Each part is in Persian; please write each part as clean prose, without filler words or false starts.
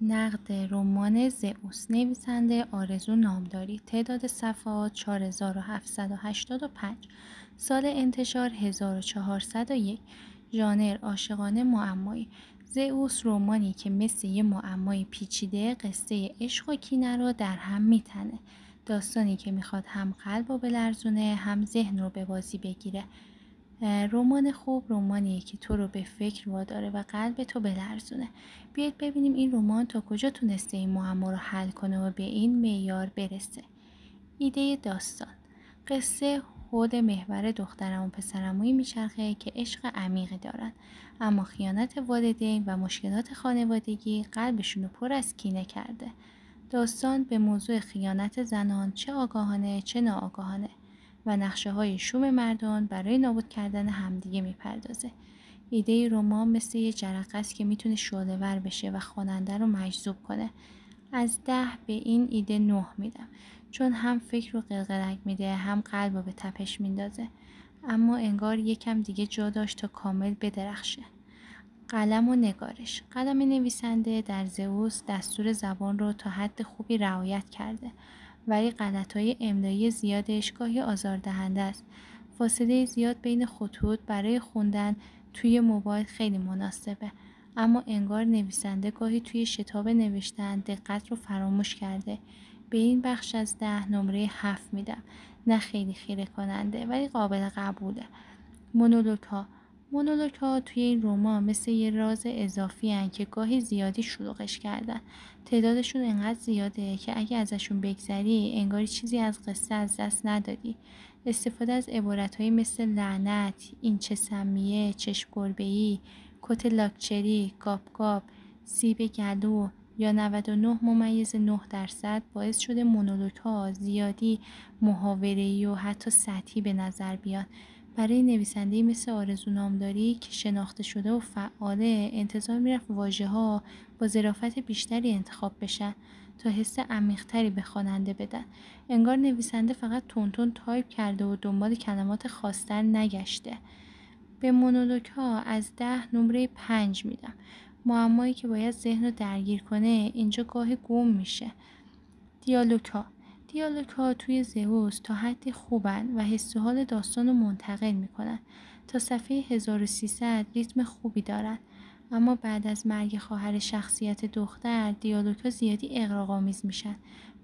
نقد رمان زئوس، نویسنده آرزو نامداری، تعداد صفحات 4785، سال انتشار 1401، ژانر عاشقانه معمایی. زئوس رمانی که مثل یه معمای پیچیده قصه عشق و کینه رو در هم میتنه. داستانی که میخواد هم قلب رو بلرزونه هم ذهن رو به بازی بگیره. رمان خوب رمانیه که تو رو به فکر واداره و قلب تو بلرزونه. بیاید ببینیم این رمان تا کجا تونسته این معما رو حل کنه و به این معیار برسه. ایده داستان: قصه حول محور دخترم و پسرمویی میچرخه که عشق عمیقی دارن، اما خیانت والدین و مشکلات خانوادگی قلبشون رو پر از کینه کرده. داستان به موضوع خیانت زنان، چه آگاهانه چه ناآگاهانه، و نقشه‌های شوم مردان برای نابود کردن همدیگه میپردازه. ایده رمان مثل یه جرقه است که میتونه شعله‌ور بشه و خواننده رو مجذوب کنه. از 10 به این ایده 9 میدم، چون هم فکر رو قلقلک میده هم قلب رو به تپش میندازه، اما انگار یکم دیگه جا داشت تا کامل بدرخشه. قلم و نگارش: قلم نویسنده در زئوس دستور زبان رو تا حد خوبی رعایت کرده، ولی غلط‌های املایی زیادش گاهی آزاردهنده است. فاصله زیاد بین خطوط برای خوندن توی موبایل خیلی مناسبه، اما انگار نویسنده گاهی توی شتاب نوشتن دقت رو فراموش کرده. به این بخش از 10 نمره 7 میدم. نه خیلی خیره کننده ولی قابل قبوله. مونولوگ‌ها توی این رمان مثل یه راز اضافی هن که گاهی زیادی شلوغش کردن. تعدادشون انقدر زیاده که اگه ازشون بگذری انگاری چیزی از قصه از دست ندادی. استفاده از عبارتهایی مثل لعنت، این چه سمیه، چشم گربه‌ای، کت لاکچری، گاب گاب، سیب گلو یا 99.9% باعث شده مونولوگ‌ها زیادی محاوره‌ای و حتی سطحی به نظر بیان. برای نویسنده‌ای مثل آرزو نامداری که شناخته شده و فعاله، انتظار میرفت واژه‌ها با ظرافت بیشتری انتخاب بشن تا حس عمیق‌تری به خواننده بدن. انگار نویسنده فقط تون تایپ کرده و دنبال کلمات خاص‌تر نگشته. به مونولوگ‌ها از 10 نمره 5 میدم. معمایی که باید ذهن رو درگیر کنه اینجا گاهی گم میشه. دیالوگ‌ها توی زئوس تا حدی خوبن و حس و حال داستان رو منتقل میکنن. تا صفحه 1300 ریتم خوبی دارن، اما بعد از مرگ خواهر شخصیت دختر دیالوگ‌ها زیادی اغراق‌آمیز میشن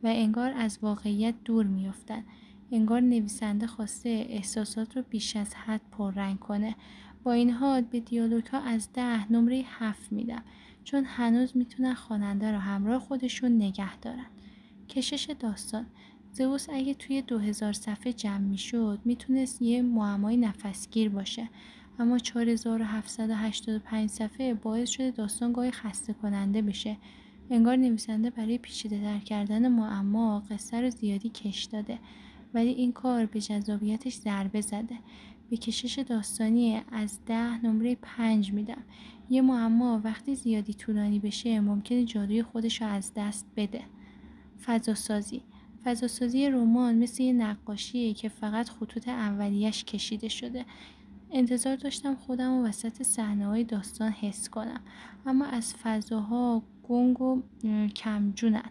و انگار از واقعیت دور میافتن. انگار نویسنده خواسته احساسات رو بیش از حد پررنگ کنه. با این حال به دیالوگ‌ها از 10 نمره 7 میدم، چون هنوز میتونن خواننده رو همراه خودشون نگه دارن. کشش داستان: زئوس اگه توی 2000 صفحه جمع میشد میتونست یه معمای نفسگیر باشه، اما 4785 صفحه باعث شده داستان گاهی خسته کننده بشه. انگار نویسنده برای پیچیده تر کردن معما قصه رو زیادی کش داده، ولی این کار به جذابیتش ضربه زده. به کشش داستانی از 10 نمره 5 میدم. یه معما وقتی زیادی طولانی بشه ممکنه جادوی خودش رو از دست بده. فضاسازی رمان مثل یه نقاشیه که فقط خطوط اولیش کشیده شده. انتظار داشتم خودم و وسط صحنه‌های داستان حس کنم، اما از فضاها گنگ و کمجونن.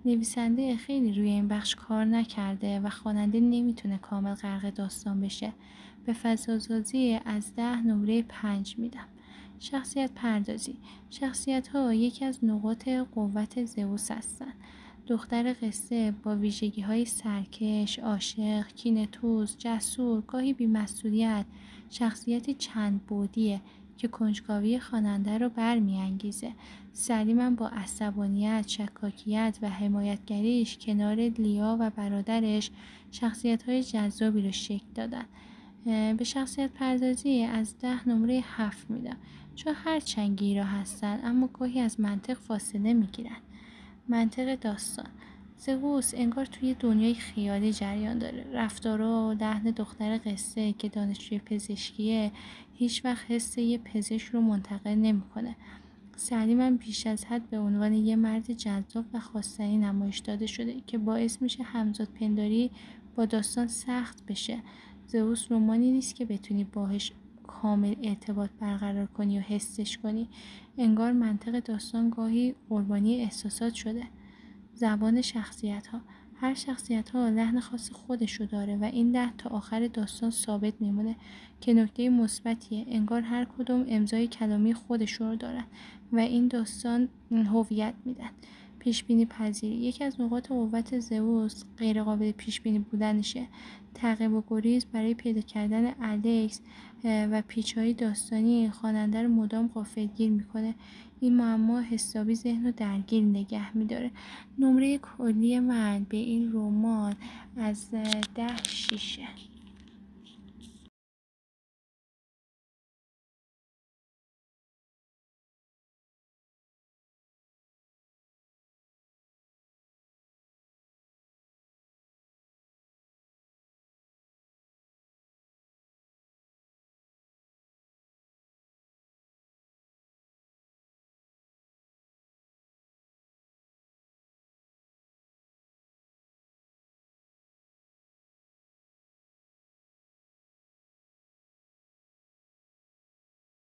نویسنده خیلی روی این بخش کار نکرده و خواننده نمیتونه کامل غرق داستان بشه. به فضاسازی از 10 نمره 5 میدم. شخصیت ها یکی از نقاط قوت زئوس هستن. دختر قصه با ویژگی های سرکش، عاشق، کینه‌توز، جسور، گاهی بی‌مسئولیت، شخصیتی چند بعدیه که کنجکاوی خواننده رو برمی‌انگیزه. سلیمم با عصبانیت، شکاکیت و حمایتگریش کنار لیا و برادرش شخصیت‌های جذابی رو شکل دادن. به شخصیت پردازی از 10 نمره 7 میدم، چون هر چند گیرا هستن اما گاهی از منطق فاصله میگیرن. منطق داستان: زئوس انگار توی دنیای خیالی جریان داره. رفتارها و لحن دختر قصه که دانشجوی پزشکیه هیچ وقت حس یه پزشک رو منتقل نمیکنه. سلیمم بیش از حد به عنوان یه مرد جذاب و خواستنی نمایش داده شده که باعث میشه همزاد پنداری با داستان سخت بشه. زئوس رمانی نیست که بتونی باهاش کامل ارتباط برقرار کنی و حسش کنی. انگار منطق داستان گاهی قربانی احساسات شده. زبان شخصیت ها، هر شخصیت ها لحن خاص خودشو داره و این لحن تا آخر داستان ثابت میمونه که نکته مثبتیه. انگار هر کدوم امضای کلامی خودشون رو دارن و این داستان هویت میدن. پیش بینی پذیری، یکی از نقاط قوت زئوس غیر قابل پیش بینی بودنشه. تعقیب و گریز برای پیدا کردن الکس و پیچ‌های داستانی خواننده رو مدام غافلگیر میکنه. این معما حسابی ذهن رو درگیر نگه میداره. نمره کلی من به این رمان از 10 6.